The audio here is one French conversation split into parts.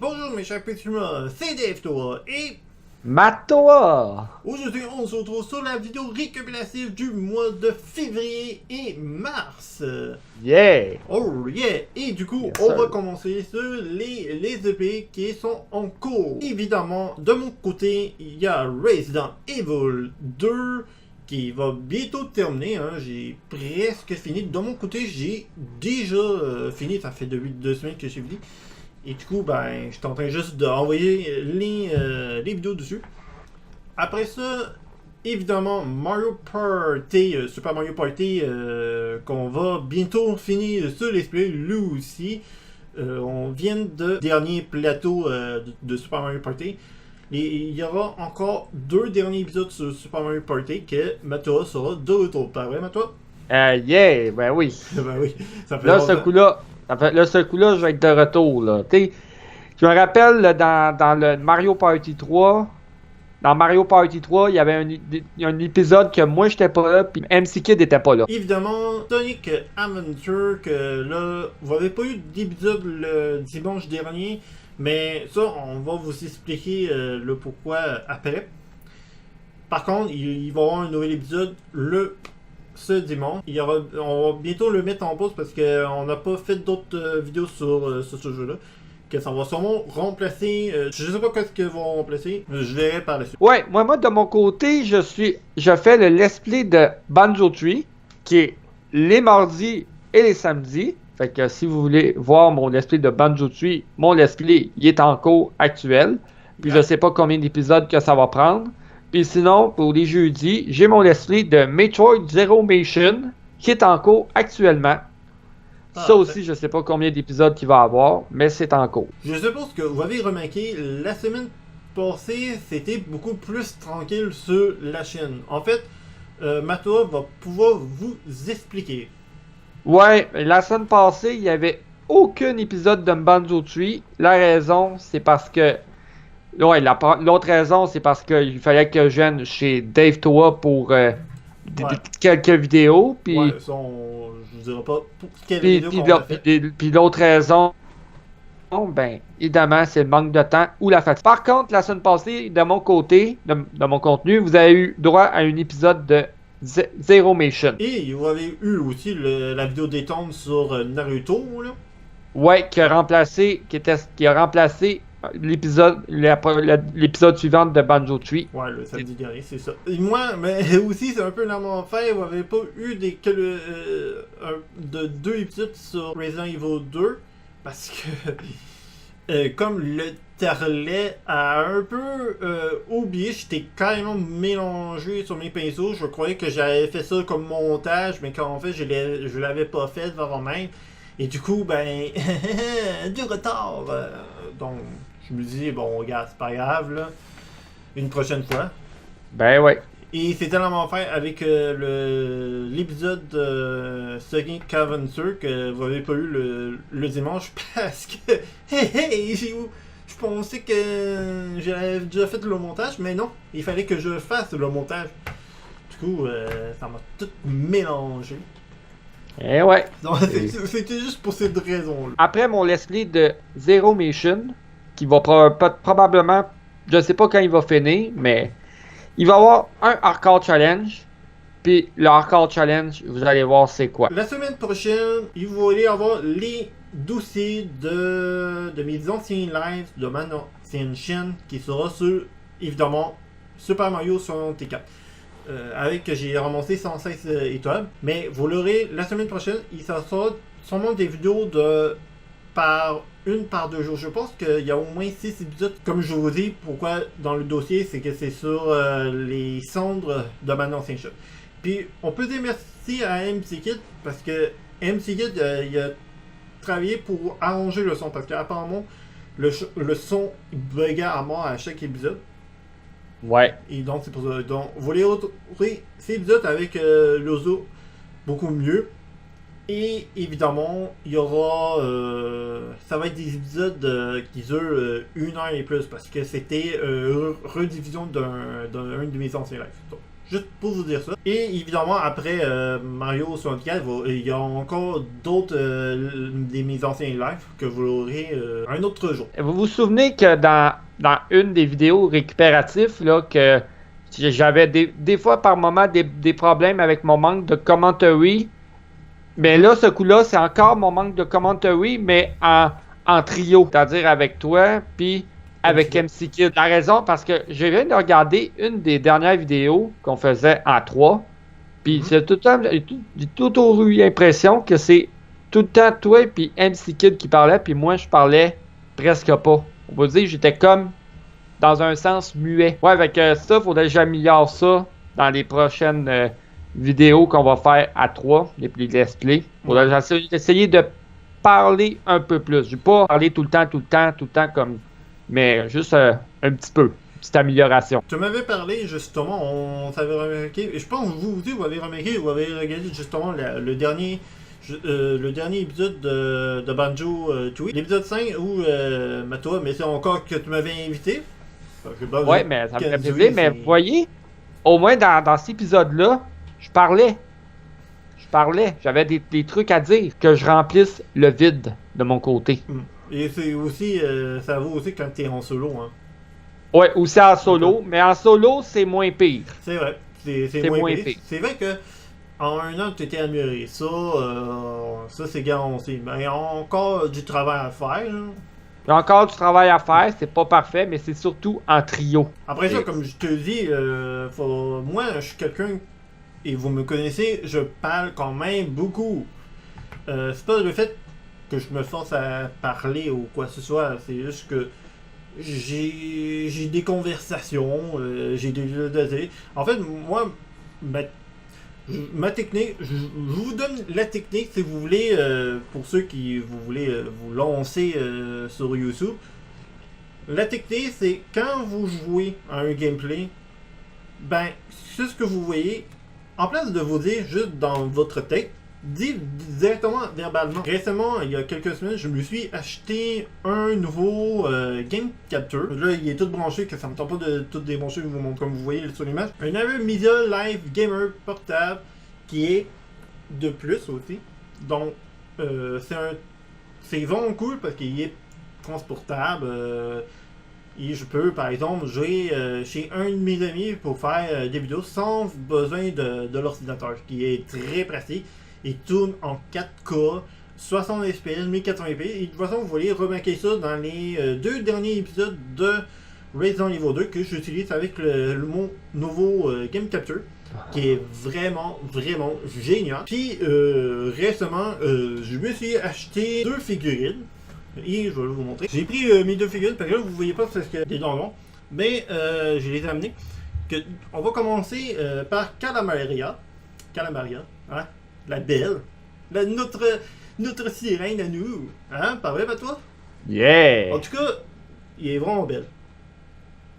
Bonjour mes chers petits humains, c'est Dave Toa et Matoa! aujourd'hui on se retrouve sur la vidéo récapitulative du mois de février et mars. Yeah! Oh yeah! Et du coup, Yes, on sir. va commencer sur les EP qui sont en cours. Évidemment, de mon côté, il y a Resident Evil 2 qui va bientôt terminer. Hein. J'ai presque fini. De mon côté, j'ai déjà fini. Ça fait depuis 2 semaines que j'ai fini. Et du coup, ben, j'étais en train juste d'envoyer les vidéos dessus. Après ça, évidemment, Mario Party, Super Mario Party, qu'on va bientôt finir sur l'esprit, lui aussi. On vient de dernier plateau de Super Mario Party. Et il y aura encore 2 derniers épisodes sur Super Mario Party que Matoa sera de retour. Pas vrai, Matoa? Yeah! Ben oui. Ben oui, ça fait Là, ce longtemps. coup-là, je vais être de retour, là. T'sais, je me rappelle, là, dans le Mario Party 3, dans Mario Party 3, il y avait un épisode que moi, j'étais pas là, puis MC Kid était pas là. Évidemment, Sonic Adventure, que là, vous n'avez pas eu d'épisode le dimanche dernier, mais ça, on va vous expliquer le pourquoi après. Par contre, il va y avoir un nouvel épisode ce dimanche. On va bientôt le mettre en pause parce qu'on n'a pas fait d'autres vidéos sur ce jeu-là. Que ça va sûrement remplacer. Je sais pas qu'est-ce qu'ils vont remplacer. Je verrai par la suite. Ouais, moi, de mon côté, je fais le let's play de Banjo Tree, qui est les mardis et les samedis. Fait que si vous voulez voir mon let's play de Banjo Tree, mon let's play, il est en cours actuel. Puis je sais pas combien d'épisodes que ça va prendre. Puis sinon, pour les jeudis, j'ai mon let's play de Metroid Zero Mission, qui est en cours actuellement. Ça aussi, je sais pas combien d'épisodes qu'il va avoir, mais c'est en cours. Je suppose que vous avez remarqué, la semaine passée, c'était beaucoup plus tranquille sur la chaîne. En fait, Matoa va pouvoir vous expliquer. Ouais, la semaine passée, il y avait aucun épisode de Banjo Tree. La raison, c'est parce que... Ouais, l'autre raison, c'est parce qu'il fallait que je vienne chez Dave Toa pour quelques vidéos. Puis, Ouais, ça, je vous dirai pas pour quelle vidéo qu'on a fait. puis l'autre raison, ben, évidemment, c'est le manque de temps ou la fatigue. Par contre, la semaine passée, de mon côté, de mon contenu, vous avez eu droit à un épisode de Zero Mission. Et vous avez eu aussi la vidéo détente sur Naruto, là. Ouais, qui a remplacé l'épisode suivant de Banjo Tree. Ouais, le samedi dernier, c'est ça. Et moi, mais aussi, c'est un peu dans mon fait, vous n'avez pas eu de 2 épisodes sur Resident Evil 2, parce que, comme le Tarlet a un peu oublié, j'étais carrément mélangé sur mes pinceaux, je croyais que j'avais fait ça comme montage, mais qu'en fait, je l'avais pas fait avant même. Et du coup, ben, du retard. Donc, je me dis, bon, regarde, c'est pas grave, là. Une prochaine fois. Ben ouais. Et c'était la même affaire avec l'épisode de Sonic Adventure que vous avez pas eu le dimanche parce que, je pensais que j'avais déjà fait le montage, mais non, il fallait que je fasse le montage. Du coup, ça m'a tout mélangé. Eh ouais. Donc, c'était juste pour cette raison-là. Après mon let's play de Zero Mission, qui va probablement, je sais pas quand il va finir, mais il va y avoir un Hardcore Challenge. Puis le Hardcore Challenge, vous allez voir c'est quoi. La semaine prochaine, il va y avoir les dossiers de mes anciens lives de ma ancienne chaîne qui sera sur, évidemment, Super Mario 64. Avec que j'ai ramassé 116 étoiles. Mais vous l'aurez la semaine prochaine. Il sera sûrement des vidéos de par 2 jours. Je pense qu'il y a au moins 6 épisodes. Comme je vous dis, pourquoi dans le dossier, c'est que c'est sur les cendres de ma ancienne chaîne. Puis on peut dire merci à MC Kid parce que MC Kid il a travaillé pour arranger le son parce qu'apparemment le son buguait à mort à chaque épisode. Ouais. Et donc c'est pour ça. Donc vous allez retrouver ces épisodes avec l'ozo beaucoup mieux. Et évidemment, il y aura. Ça va être des épisodes qui durent 1 heure et plus parce que c'était rediffusion d'un de mes anciens lives. Donc, Juste pour vous dire ça. Et évidemment, après Mario 64, il y a encore d'autres des mes anciens lives que vous aurez un autre jour. Vous vous souvenez que dans une des vidéos récupératives, là, que j'avais des fois par moment des problèmes avec mon manque de commentary. Mais là, ce coup-là, c'est encore mon manque de commentary, mais en trio. C'est-à-dire avec toi, puis avec MC Kid. La raison, parce que je viens de regarder une des dernières vidéos qu'on faisait en 3. Puis c'est tout le temps, j'ai toujours eu l'impression que c'est tout le temps toi puis MC Kid qui parlait, puis moi je parlais presque pas. On va dire j'étais comme dans un sens muet. Ouais, avec ça, faudrait que j'améliore ça dans les prochaines vidéos qu'on va faire à 3, les let's play. Faudrait essayer de parler un peu plus. Je vais pas parler tout le temps comme. Mais juste un petit peu. Petite amélioration. Tu m'avais parlé justement, on s'avait remarqué, et je pense que vous aussi vous avez remarqué, vous avez regardé justement le dernier épisode de Banjo Tooie, l'épisode 5 où Matoa, mais c'est encore que tu m'avais invité. Ouais, mais ça me fait plaisir, mais vous voyez, au moins dans cet épisode-là, je parlais, j'avais des trucs à dire, que je remplisse le vide de mon côté. Et c'est aussi, ça vaut aussi quand t'es en solo, hein. Ouais, aussi en solo, mais en solo, c'est moins pire. C'est vrai, c'est moins pire. C'est vrai que en un an, tu étais amélioré. Ça c'est garanti. Mais il y a encore du travail à faire. Là. Il y a encore du travail à faire, c'est pas parfait, mais c'est surtout en trio. Après ça, comme je te dis, moi, je suis quelqu'un, et vous me connaissez, je parle quand même beaucoup. C'est pas le fait que je me force à parler ou quoi que ce soit, c'est juste que j'ai des conversations, en fait, moi, ma technique, je vous donne la technique si vous voulez, pour ceux qui vous voulez vous lancer sur YouTube. La technique, c'est quand vous jouez à un gameplay, ben, c'est ce que vous voyez, en place de vous dire juste dans votre tête, dites directement verbalement. Récemment, il y a quelques semaines, je me suis acheté un nouveau Game Capture. Là, il est tout branché, que ça me tente pas de tout débrancher, comme vous voyez sur l'image. Un Nvidia Live Gamer portable qui est de plus aussi. Donc, c'est vraiment cool parce qu'il est transportable. Et je peux, par exemple, jouer chez un de mes amis pour faire des vidéos sans besoin de l'ordinateur, qui est très pratique. Il tourne en 4K, 60 fps, 1080p. Et de toute façon, vous voyez remarquer ça dans les 2 derniers épisodes de Resident Evil 2 que j'utilise avec mon nouveau Game Capture, qui est vraiment, vraiment génial. Puis récemment, je me suis acheté 2 figurines. Et je vais vous montrer. J'ai pris mes 2 figurines, parce que là, vous voyez pas parce qu'il y a des dents longs. Mais je les ai amenées. On va commencer par Calamaria. Hein? La belle. Notre sirène à nous. Hein? Pas vrai, pas toi? Yeah! En tout cas, il est vraiment belle.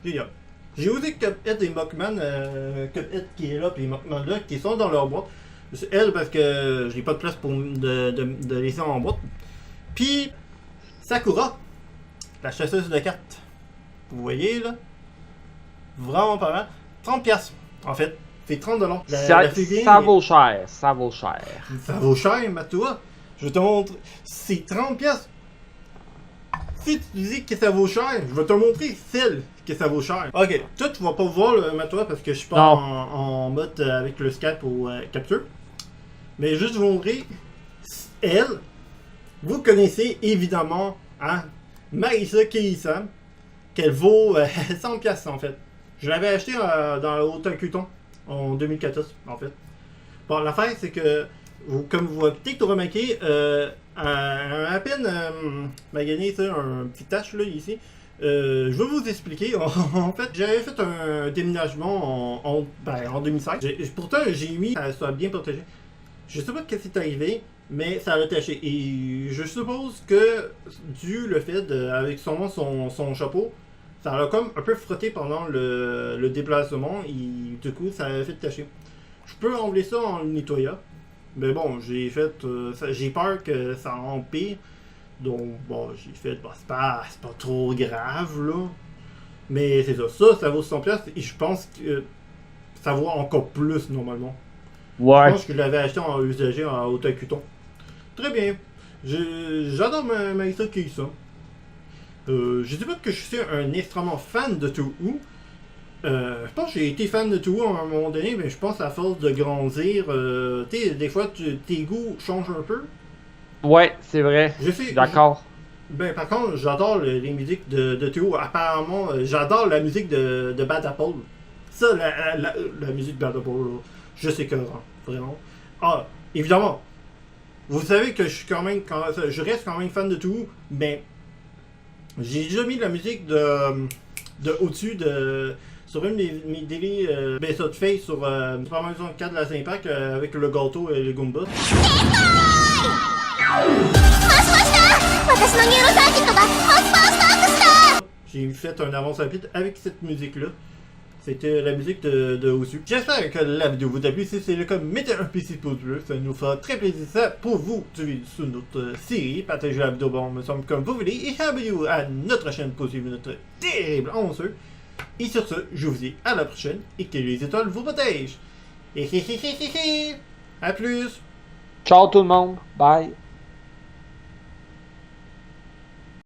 Génial. J'ai aussi Cuphead et Mockman. Cuphead qui est là, puis Mockman là, qui sont dans leur boîte. C'est elle, parce que j'ai pas de place pour de laisser en boîte. Puis, Sakura, la chasseuse de cartes. Vous voyez, là? Vraiment pas mal. 30$, en fait. C'est 30$. Ça vaut cher, ça vaut cher. Ça vaut cher, Matoa. Je te montre. C'est 30$. Si tu dis que ça vaut cher, je vais te montrer celle que ça vaut cher. Ok, toi tu vas pas voir le Matoa parce que je suis pas en mode avec le Skype ou Capture. Mais juste vous montrer. Elle, vous connaissez évidemment hein, Marisa Kei-san, qu'elle vaut 100$ en fait. Je l'avais acheté dans le Otakuton en 2014 en fait. Bon, l'affaire c'est que, comme vous avez peut-être remarqué, à peine magané ça, un petit tache là ici. Je vais vous expliquer. En fait, j'avais fait un déménagement en 2005. Pourtant, j'ai mis ça soit bien protégé. Je sais pas ce qui est arrivé, mais ça a taché. Et je suppose que, dû le fait avec son chapeau, ça a comme un peu frotté pendant le déplacement et du coup, ça a fait tacher. Je peux enlever ça en le nettoyant. Mais bon, j'ai peur que ça empire. Donc, bon, j'ai fait, bah, c'est pas trop grave, là. Mais c'est ça, ça vaut 100$. Et je pense que ça vaut encore plus normalement. Ouais. Je pense que je l'avais acheté en usagé en Otakuton. Très bien. J'adore Maïsa Keisa. Je dis pas que je suis un extrêmement fan de Touhou. Je pense que j'ai été fan de Touhou à un moment donné, mais je pense à force de grandir, des fois tes goûts changent un peu. Ouais, c'est vrai. Je sais. D'accord. Ben, par contre, j'adore les musiques de Théo. Apparemment, j'adore la musique de Bad Apple. Ça, la musique de Bad Apple, là, je sais que vraiment. Ah, évidemment, vous savez que je suis je reste quand même fan de Théo, mais j'ai déjà mis la musique de au-dessus sur une de mes délits Best of Face sur Super Mario 64 de la Saint-Pac avec le gâteau et les Goombas. J'ai fait un avance rapide avec cette musique-là. C'était la musique de Osu. J'espère que la vidéo vous a plu. Si c'est le cas, mettez un petit pouce bleu. Ça nous fera très plaisir ça pour vous suivre sur notre série. Partagez la vidéo, bon, me semble comme vous voulez. Et abonnez-vous à notre chaîne pour suivre notre terrible aventure. Et sur ce, je vous dis à la prochaine et que les étoiles vous protègent. Et à plus! Ciao tout le monde. Bye.